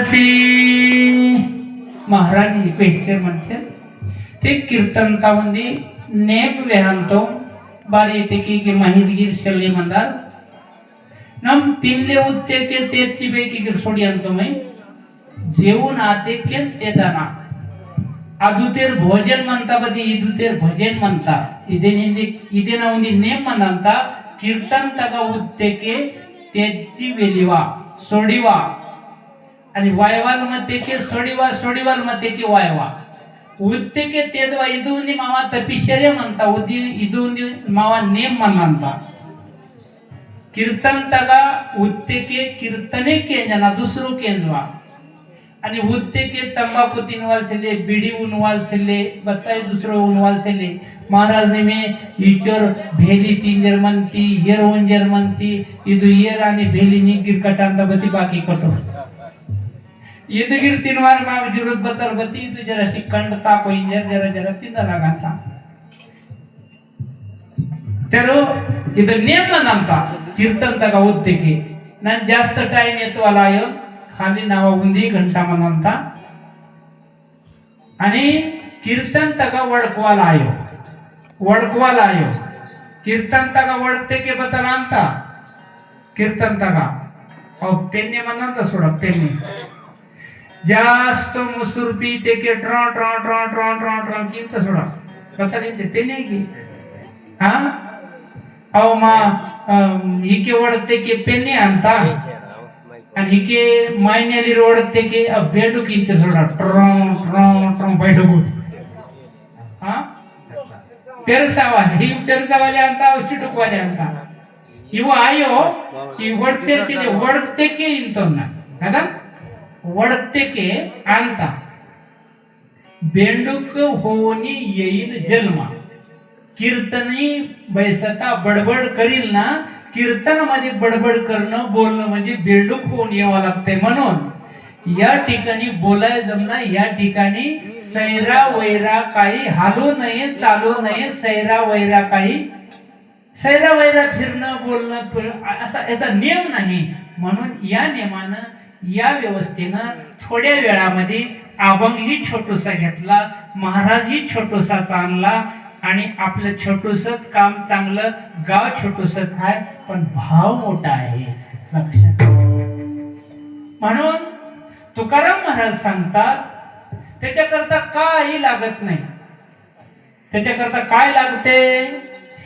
असे महाराज पेशचे म्हणते ते कीर्तनतामध्ये नेप वेहांतो बारी येते की माहितगीर शल्ली मंदार नम तिनले उत्ते के तेची बेकी गिरसोडी अंतो मै जेवून आते के ते दाना आदुतेर भोजन म्हणता बदी इदुतेर भजन म्हणता इदे ना उंदी नेम म्हणता कीर्तन तगा उत्ते के तेची वेलिवा सोडीवा आणि वायवाल मते के सोडीवाल मते के वायवा उत्ते के तेदवा इदुंदी मावा तपिश्चर्य म्हणता उदी इदुंदी मावा नेम म्हणता कीर्तन तगा उत्ते के कीर्तने के जना दुसरो केंजवा आणि उत्ते के तंबाकू तिनवाल सेले बीड़ी उनवाल सेले बताए दूसरो उनवाल सेले महाराज ने में इचर भेली तीन जर्मनती यर ओन जर्मनती इदु यर आणि भेली नि गिरकटांता बती बाकी कटो इदु गिर तीनवार माग जरूरत बतर बती इदु जरा सी कंडता को इंजर जरा तिंदा लगा था तेरो इदु नियम नंता कीर्तन तका उत्ते के न जास्त टाइम येतो आलाय खाली नावा उंदी घंटा म्हणता आणि कीर्तन तगा वडकवाला आयो कीर्तन तगा वडते के बतलांता कीर्तन तगा और पेन्ने म्हणता सोडा पेन्ने जास्त मुसुर पीते के ट्रा ट्रा ट्रा ट्रा ट्रा ट्रा कींत सोडा बतली ते पेन्ने की हां अव मा इके वडते के पेन्ने आणता आणि हिके मायनेली रोडते के बेडू कींते सोडा ट्रॉं ट्रॉं ट्रॉं बैठगु हां पेरसावाले अंता चिटुकवाले अंता इव आयो ಈ वडते के इंतोना కదా वडते के अंत बेंडुक होनी येईल जन्म कीर्तनी बैसता बडबड करील ना कीर्तन मध्ये बडबड करणं बोलणं म्हणजे बेंडूक होऊन यावं लागतंय म्हणून या ठिकाणी बोलाय जमना या ठिकाणी सैरा वैरा काही हालू नये चालू नये सैरा वैरा फिरणं बोलणं असा याचा नियम नाही म्हणून या नियमानं या व्यवस्थेनं थोड्या वेळामध्ये अभंगही छोटूसा घेतला महाराजही छोटूसाचा आणला आणि आपलं छोटूसच काम चांगलं गाव छोटूसच आहे पण भाव मोठा आहे लक्षात म्हणून तुकाराम महाराज सांगतात त्याच्याकरता काही लागत नाही त्याच्याकरता काय लागते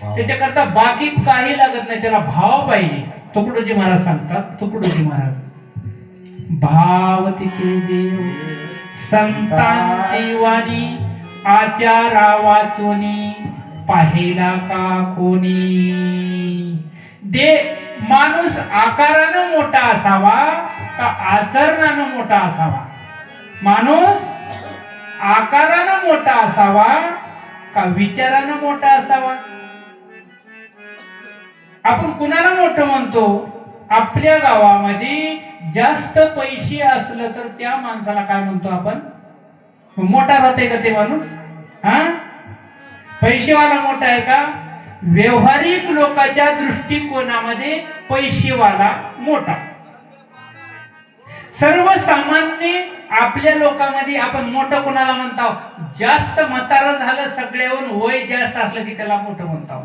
त्याच्याकरता बाकी काही लागत नाही त्याला भाव पाहिजे तुकडोजी महाराज सांगतात तुकडोजी महाराज भाव तिथे देव संतांची वाणी आचारा वाचोनी पाहिला का कोणी दे माणूस आकारानं मोठा असावा का आचरणानं मोठा असावा माणूस आकारानं मोठा असावा का विचारानं मोठा असावा आपण कुणाला मोठं म्हणतो आपल्या गावामध्ये जास्त पैसे असलं तर त्या माणसाला काय म्हणतो आपण मोठा राहते का ते माणूस हा पैसेवाला मोठा आहे का व्यवहारिक लोकांच्या दृष्टिकोनामध्ये पैसेवाला मोठा सर्वसामान्य आपल्या लोकांमध्ये आपण मोठं कोणाला म्हणतो जास्त म्हातारं झालं सगळ्याहून वय जास्त असलं की त्याला मोठं म्हणतो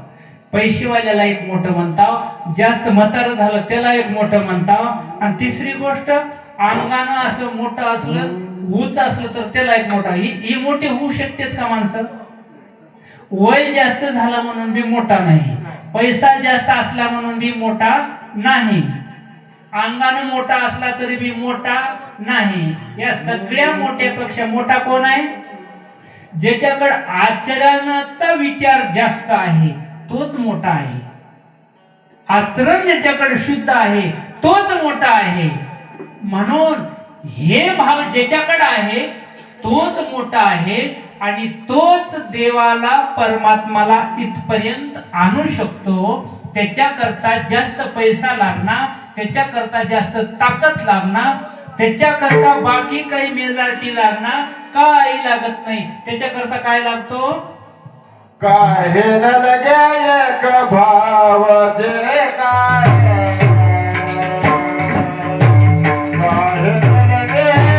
पैसेवाल्याला एक मोठं म्हणतो जास्त म्हातारं झालं त्याला एक मोठं म्हणतो आणि तिसरी गोष्ट अंगानं असं मोठं असलं उंच असलं तर त्याला एक मोठा ही मोठे होऊ शकतात का माणसं वय जास्त झाला म्हणून बी मोठा नाही पैसा जास्त असला म्हणून बी मोठा नाही अंगानं मोठा असला तरी बी मोठा नाही या सगळ्या मोठ्यापेक्षा मोठा कोण आहे ज्याच्याकडे आचरणाचा विचार जास्त आहे तोच मोठा आहे आचरण ज्याच्याकडे शुद्ध आहे तोच मोठा आहे म्हणून हे भाव ज्याच्याकडे आहे तोच मोठा आहे आणि तोच देवाला परमात्माला इथपर्यंत आणू शकतो त्याच्याकरता जास्त पैसा लागणार त्याच्याकरता जास्त ताकद लागणार त्याच्याकरता बाकी काही मेजॉरिटी लागणार काही लागत नाही त्याच्याकरता काय लागतो काहे न लगे एक भाव जे काय काहे न लगे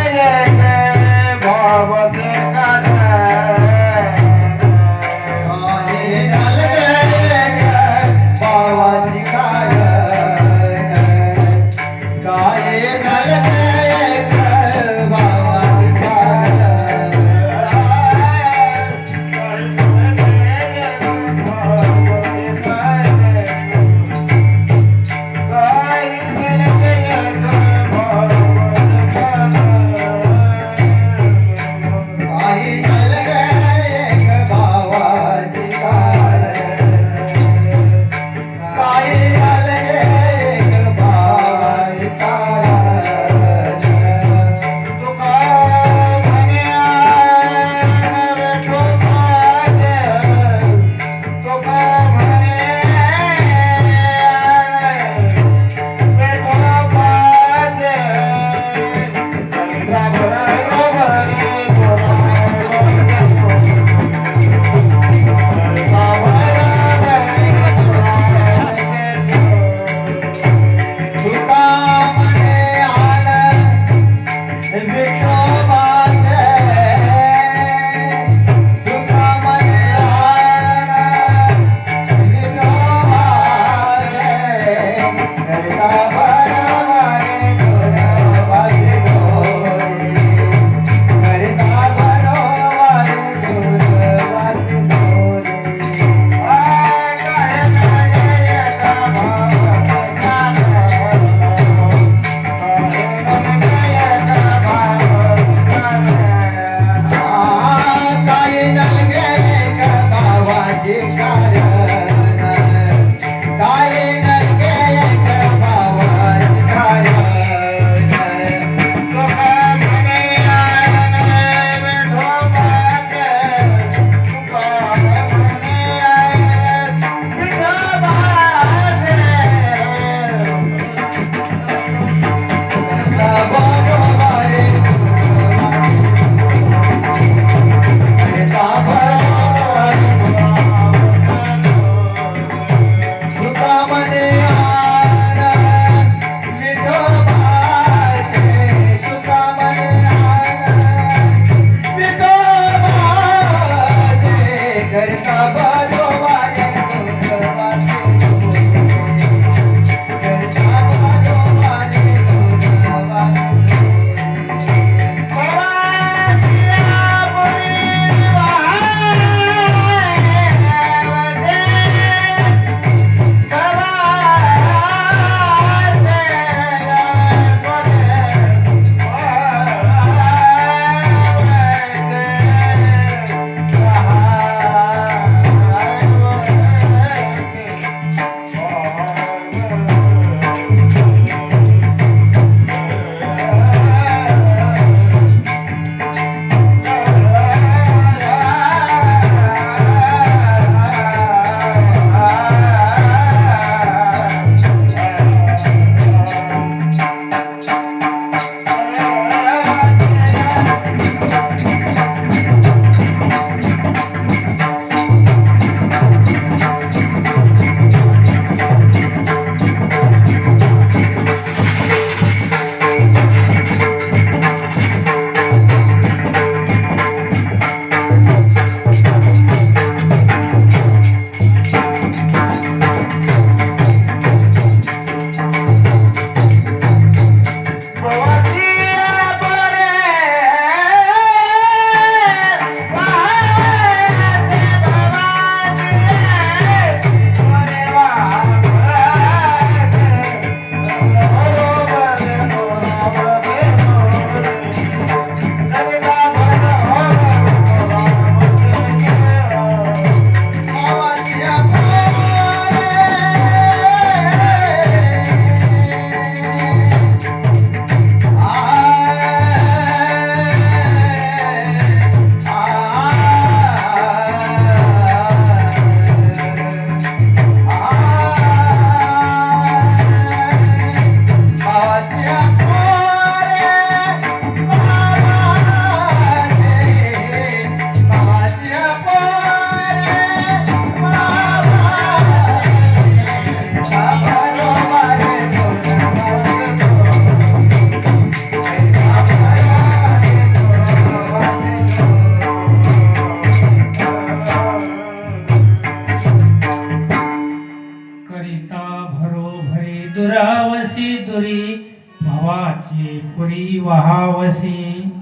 बुद्धी वहावसी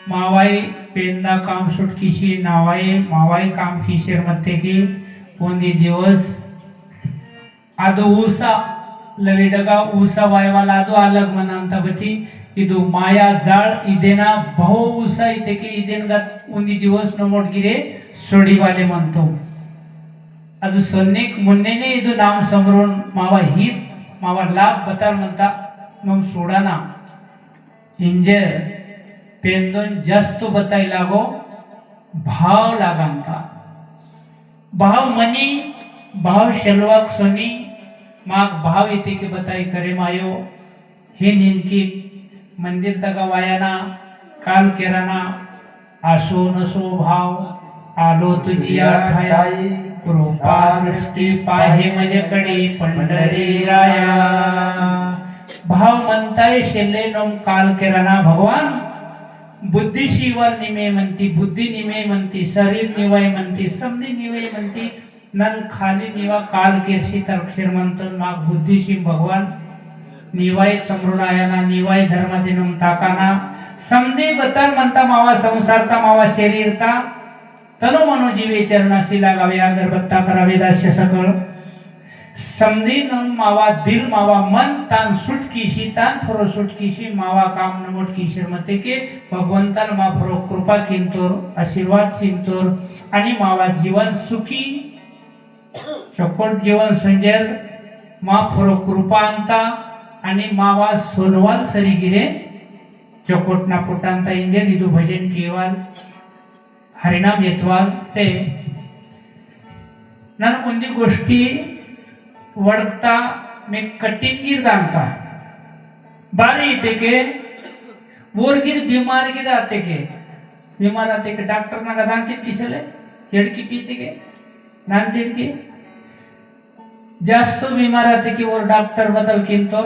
मावाई पेंदा काम सुटकीशी नावाई मावाई काम किशेर मध्ये की कोणी दिवस आदो ऊसा लविडगा ऊसा वायवाला आदो अलग मनांता बती इदु माया जाळ इदेना भाऊ ऊसा इथे की इदेनगा उन्नी दिवस नमोट गिरे सोडीवाले म्हणतो अदु सोन्निक मुन्नेने इदु नाम समरून मावा हित मावा लाभ बताल म्हणता मग सोडाना इंजे पेंदोन जास्त बताई लागो भाव लागांता भाव मनी भाव शेलवाक सोनी माग भाव येते की बताई करे मायो हे निनकी मंदिर तका वायाना काल केराना आसो नसो भाव आलो तुझी ठाई कृपा दृष्टी पाहे माझ्याकडे पंढरी राया भाव म्हणताय शेले नम काल केराना भगवान बुद्धी शिवर निमे म्हणती बुद्धी निमे म्हणती शरीर निवाय म्हणती समधी निवाय म्हणती नन खाली निवा काल केरशी तरक्षर म्हणतो माग बुद्धीशी भगवान निवाय समृणायाना निवाय धर्मादिनम ताकाना समधी बतर म्हणता मावा संसारता मावा शरीरता तनो मनो जीवे चरणाशी लागावे अगरबत्ता करावे दास्य सकळ समधी न मावा दिल मावा मन तान सुटकीशी तान फरो सुटकीशी मावा काम नमोट किशोर मते के भगवंतान मा फरो कृपा किंतोर आशीर्वाद सिंतोर आणि मावा जीवन सुखी चकोट जीवन संजय मा फरो कृपांता आणि मावा सोनवाल सरीगिरे चकोट ना पोटांता इंजे दिदू भजन केवाल हरिनाम येतवाल ते नन कोणती गोष्टी वडता मे कटिंगीर दांता बारी इते के वोरगिर बीमार गिर आते के बीमार आते के डॉक्टर ना दांतित किसले हेडकी पीते के दांतित के जास्त बीमार आते की वो डॉक्टर बदल किंतो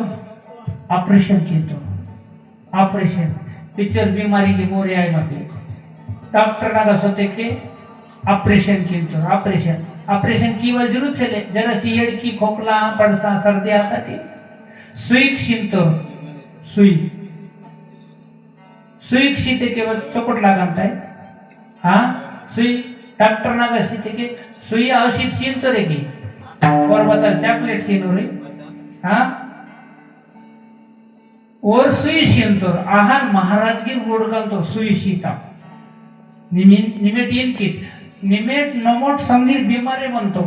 ऑपरेशन किंतो ऑपरेशन पिक्चर बीमारी की मोरे आए मापी डॉक्टर ना कसोते के ऑपरेशन किंतो ऑपरेशन ऑपरेशन की वजह जरूर चले जरा सीएड की खोखला पड़सा सर्दी आता के सुई शिंतो सुई सुई शीते के चोकट लगाता है हाँ सुई डॉक्टर ना का शीते के सुई औषध शिंतो रे की और बता चॉकलेट सीनो रे हाँ और सुई शिंतो आहान महाराज की गोडकान तो सुई शीता निमेट किट निमेट नमोट समधीर बीमारे बनतो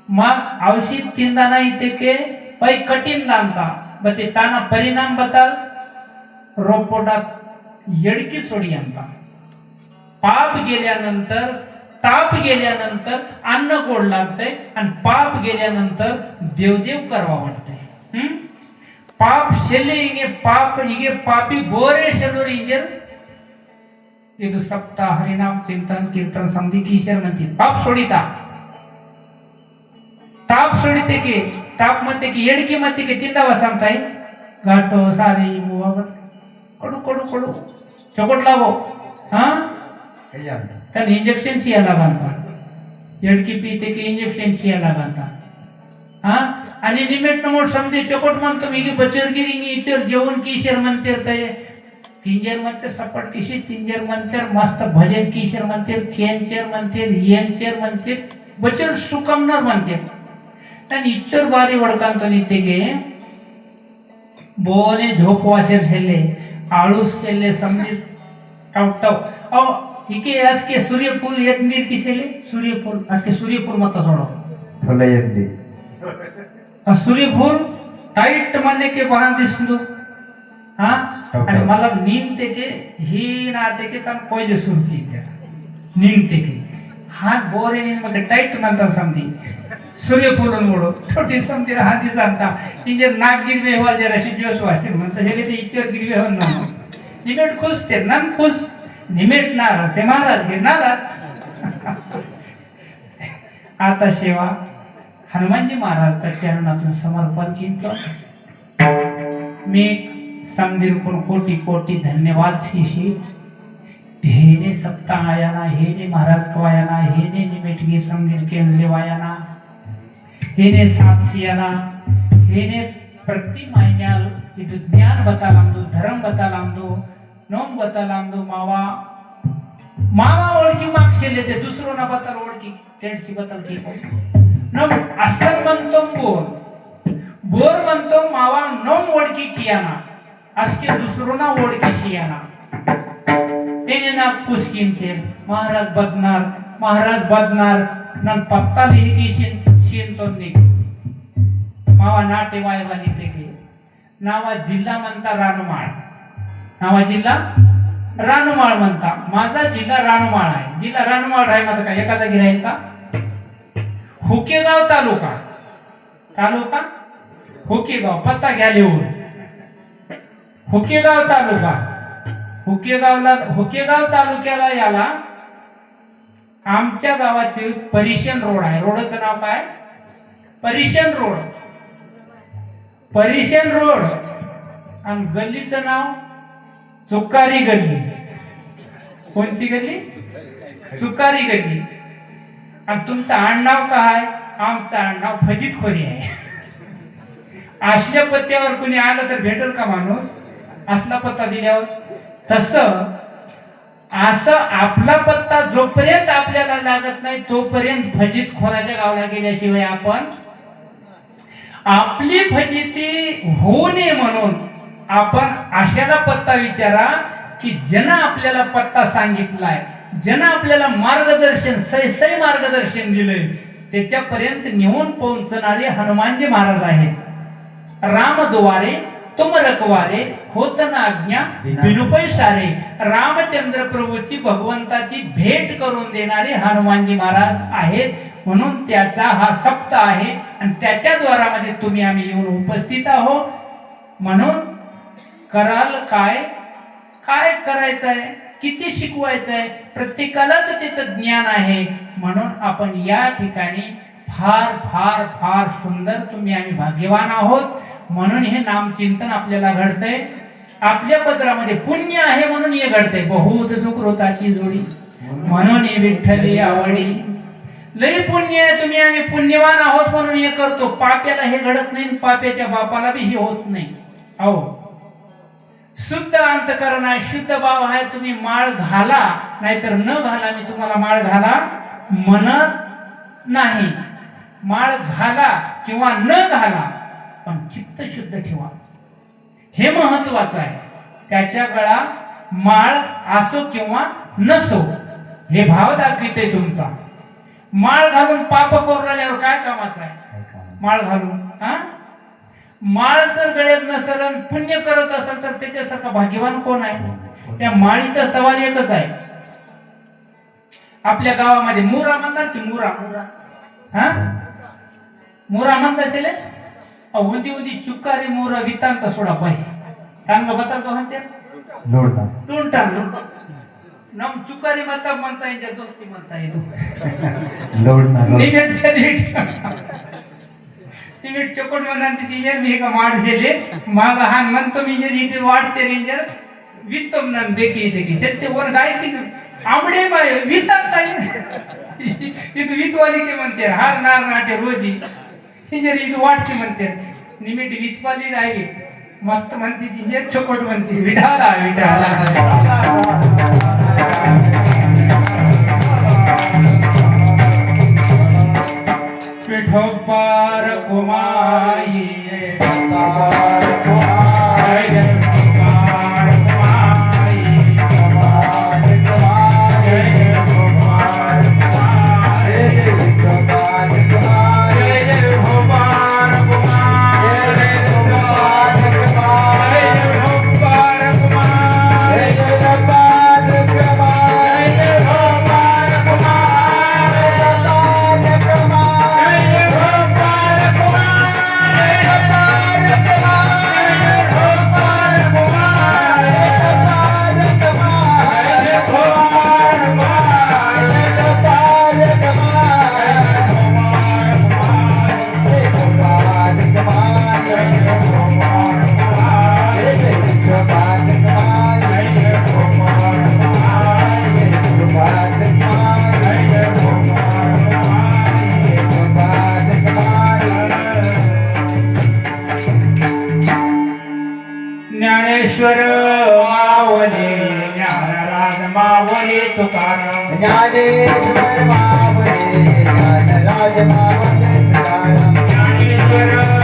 मग औषध तिंदाना इथे के पै कठीण लांबता बते ताना परिणाम बताल रोपोटात येडकी सोडी आणता पाप गेल्यानंतर ताप गेल्यानंतर अन्न गोड लागतंय आणि पाप गेल्यानंतर देवदेव करवा वाटतंय पाप शेले हिगे पाप हिगे पापी बोरे शेलोर इंजर ಇದು ಸಪ್ತ ಹರಿನಾಮ ಚಿಂತन कीर्तन समधी किशोर म्हणते पाप सोडिता ताप सोडिते की ताप मते की येडकी मते की तिंदा वसांताय घाटो सारी मुवा कडू कडू कडू चोकट लागो हां तर इंजेक्शन सिया लागंता येडकी पीते की इंजेक्शन सिया लागंता हां आणि निमेट नमोट समजे चोकट म्हणतो मी की बचरगिरी इचर जेवण किशोर म्हणते ते तिंजर मंत्र सपट किशी तिंजर मंत्र मस्त भजन किशोर मंत्र केंचर मंत्र येंचर मंत्र बचर सुकमनर मंत्र आणि इच्छर बारी वडकांतो नितेगे बोने झोप वासेर छेले आळूस छेले समजी टावटाव औ हिके आज के सूर्यफूल यज्ञीर किसेले सूर्यफूल आज के सूर्यफूल मत सोडो फुले यज्ञी सूर्यफूल टाइट माने के बहान दिसतो हाँ आणि मला नींद के ही नाते के तन कोई सुनती है नींद के हाथ बोरे नींद में टाइट म्हणतात समधी सूर्यफूल मोडो छोटी समधी हाती सांगता इंजे नाक गिरवे हो जरा जोश वासिर म्हणता हे ते इच्छर गिरवे हो ना निमेट खुश ते नन खुश निमेट नाराज ते महाराज गिर नाराज आता सेवा हनुमानजी महाराज चरणातून समर्पण केलं मी समधीर कोण कोटी कोटी धन्यवाद शिशी हेने सप्ताह आयाना हेने महाराज कवायाना हेने निमेटगी समधीर केंद्रे वायाना हेने साक्षीयाना हेने प्रति महिन्याला इधु ज्ञान बतालामदो धर्म बतालामदो नोम बतालामदो मावा मावा ओळखी मागशे लेते दुसरो ना बतल ओळखी तेडशी बतल की नम असं म्हणतो बोर बोर म्हणतो मावा नोम ओळखी कियाना असके दुसरो ना ओळखी शियाना तेने ना पुस्किन ते महाराज बदनार नन पत्ता लिही शीन तो निक मावा नाटे वायवाली ते के नावा जिल्हा म्हणता रानमाळ नावा जिल्हा रानमाळ म्हणता माझा जिल्हा रानमाळ आहे जिल्हा रानमाळ राहील आता काय एका जागी राहील का हुकेगाव तालुका हुकेगाव पत्ता घ्या लिहून हुकेगाव तालुका हुकेगाव तालुक्याला याला आमच्या गावाचे परिशन रोड आहे रोडचं नाव काय परिशन रोड आणि गल्लीचं नाव सुकारी गल्ली कोणची गल्ली सुकारी गल्ली आणि तुमचं आडनाव काय आमचं आडनाव फजितखोरी आहे असल्या पत्त्यावर कुणी आलं तर भेटेल का माणूस असला पत्ता दिल्यावर तसं असं आपला पत्ता जोपर्यंत आपल्याला लागत नाही तोपर्यंत फजितखोराच्या गावाला गेल्याशिवाय आपण आपली फजिती होऊ नये म्हणून आपण अशाला पत्ता विचारा की ज्यानं आपल्याला पत्ता सांगितलाय ज्यानं आपल्याला मार्गदर्शन सै मार्गदर्शन दिलंय त्याच्यापर्यंत नेऊन पोहोचणारे हनुमानजी महाराज आहेत रामद्वारे तुम रखवारे होत ना आज्ञा बिनुपै सारे रामचंद्र प्रभूची भगवंताची भेट करून देणारे हनुमानजी महाराज आहेत म्हणून त्याचा हा सप्त आहे आणि त्याच्या द्वारामध्ये तुम्ही आम्ही येऊन उपस्थित आहोत म्हणून कराल काय काय करायचं आहे किती शिकवायचं आहे प्रत्येकालाच त्याचं ज्ञान आहे म्हणून आपण या ठिकाणी फार फार फार सुंदर तुम्ही आम्ही भाग्यवान आहोत म्हणून हे नामचिंतन आपल्याला घडतंय आपल्या पत्रामध्ये पुण्य आहे म्हणून हे घडतंय बहुत सुकृताची जोडी म्हणून हे विठ्ठली आवडी लई पुण्य आहे तुम्ही आम्ही पुण्यवान आहोत म्हणून हे करतो पाप्याला हे घडत नाही पाप्याच्या बापाला बी हे होत नाही अहो शुद्ध अंतकरण आहे शुद्ध भाव आहे तुम्ही माळ घाला नाहीतर न घाला मी तुम्हाला माळ घाला म्हणत नाही माळ घाला किंवा न घाला पण चित्त शुद्ध ठेवा हे महत्वाचं आहे त्याच्या गळा माळ असो किंवा नसो हे भाव दाखविते तुमचा माळ घालून पाप करून आल्यावर काय कामाचं आहे माळ घालून हा माळ जर गळ्यात नसेल आणि पुण्य करत असेल तर त्याच्यासारखा भाग्यवान कोण आहे त्या माळीचा सवाल एकच आहे आपल्या गावामध्ये मुरा म्हणतात की मुरा हा मुरा म्हणत असेल उदी चुकारी मोरा वितांत सोडा पाहिजे चांगला बता का म्हणते लोंटा नम चुकारी म्हणता येईल दोस्ती म्हणता येईल चकोट म्हणतात इंजर मी का माडसेले माझा हा म्हणतो मी इथे वाढते इंजर वित्तो म्हणून बेकी येते की सत्य वर गाय की आंबडे बाय वितात इथं वितवाली की म्हणते हार नार नाटे रोजी इंजर इथं वाटते म्हणते निमिट वितवाली राहिली मस्त म्हणते इंजर चकोट म्हणते विठाला विठोबार कुमाई जय ज्ञानेश्वर मावले ज्ञानराज मावले तुकाराम ज्ञानेश्वर मावळे ज्ञानराज मावळे तुकाराम ज्ञानेश्वर